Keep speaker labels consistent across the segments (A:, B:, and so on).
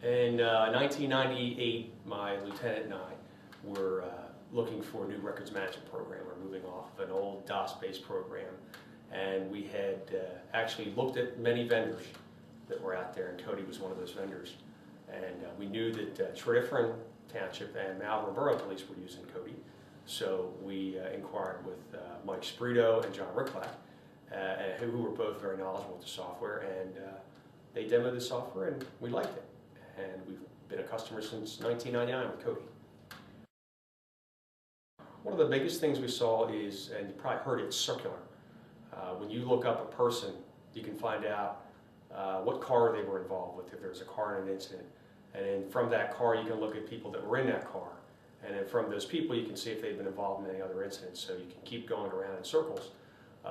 A: In 1998, my lieutenant and I were looking for a new records management program. We're moving off of an old DOS-based program, and we had actually looked at many vendors that were out there, and Cody was one of those vendors. And we knew that Tredyffrin Township and Malvern Borough Police were using Cody, so we inquired with Mike Sprito and John Ricklack, who were both very knowledgeable with the software, and they demoed the software, and we liked it. And we've been a customer since 1999 with Cody. One of the biggest things we saw is, and you probably heard it, circular. When you look up a person, you can find out what car they were involved with, if there's a car in an incident. And then from that car, you can look at people that were in that car. And then from those people, you can see if they've been involved in any other incidents. So you can keep going around in circles,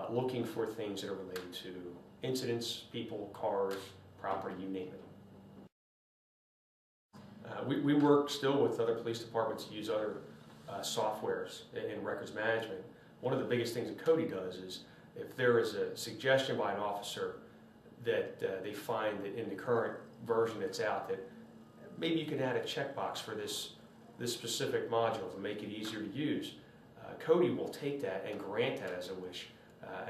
A: looking for things that are related to incidents, people, cars, property, you name it. We work still with other police departments to use other softwares in records management. One of the biggest things that Cody does is if there is a suggestion by an officer that they find that in the current version that's out that maybe you can add a checkbox for this specific module to make it easier to use, Cody will take that and grant that as a wish.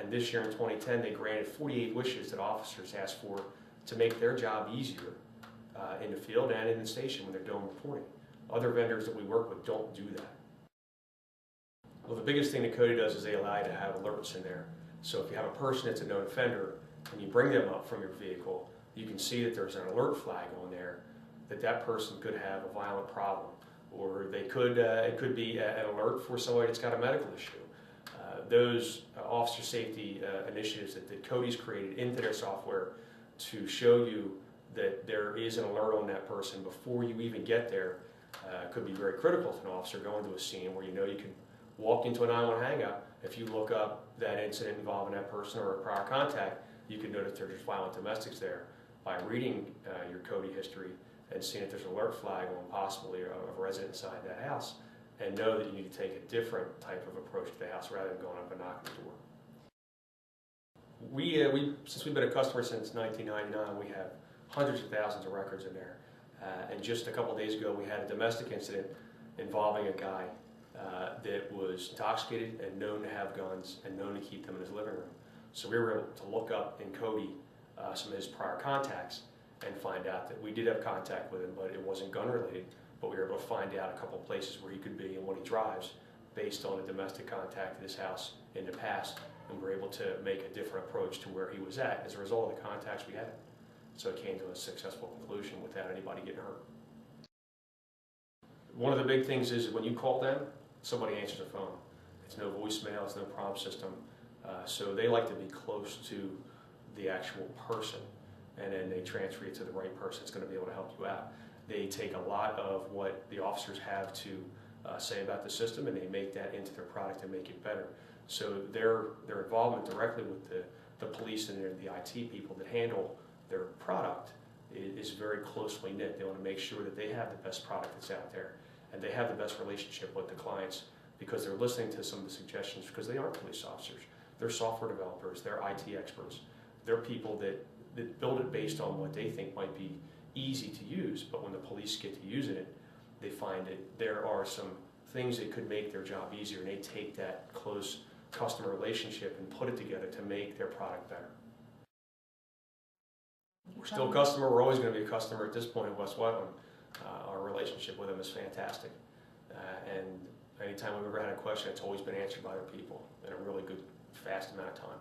A: And this year in 2010, they granted 48 wishes that officers asked for to make their job easier in the field and in the station when they're doing reporting. Other vendors that we work with don't do that. Well, the biggest thing that Cody does is they allow you to have alerts in there. So if you have a person that's a known offender and you bring them up from your vehicle, you can see that there's an alert flag on there that that person could have a violent problem, or they could it could be an alert for somebody that's got a medical issue. Those officer safety initiatives that Cody's created into their software to show you that there is an alert on that person before you even get there could be very critical to an officer going to a scene where you know you can walk into a 911 hangout. If you look up that incident involving that person or a prior contact, you can notice there's violent domestics there by reading your Cody history and seeing if there's an alert flag on possibly a resident inside that house, and know that you need to take a different type of approach to the house rather than going up and knocking the door. Since we've been a customer since 1999, we have hundreds of thousands of records in there. And just a couple of days ago, we had a domestic incident involving a guy that was intoxicated and known to have guns and known to keep them in his living room. So we were able to look up in Cody some of his prior contacts and find out that we did have contact with him, but it wasn't gun related. But we were able to find out a couple of places where he could be and what he drives based on a domestic contact at his house in the past. And we were able to make a different approach to where he was at as a result of the contacts we had. So it came to a successful conclusion without anybody getting hurt. One of the big things is when you call them, somebody answers the phone. It's no voicemail, it's no prompt system. So they like to be close to the actual person, and then they transfer you to the right person that's going to be able to help you out. They take a lot of what the officers have to say about the system, and they make that into their product and make it better. So their involvement directly with the police and the IT people that handle their product is very closely knit. They want to make sure that they have the best product that's out there, and they have the best relationship with the clients because they're listening to some of the suggestions, because they aren't police officers. They're software developers, they're IT experts. They're people that build it based on what they think might be easy to use, but when the police get to using it, they find that there are some things that could make their job easier, and they take that close customer relationship and put it together to make their product better. We're still a customer. We're always going to be a customer at this point in West Wetland. Our relationship with them is fantastic. And anytime we've ever had a question, it's always been answered by our people in a really good, fast amount of time.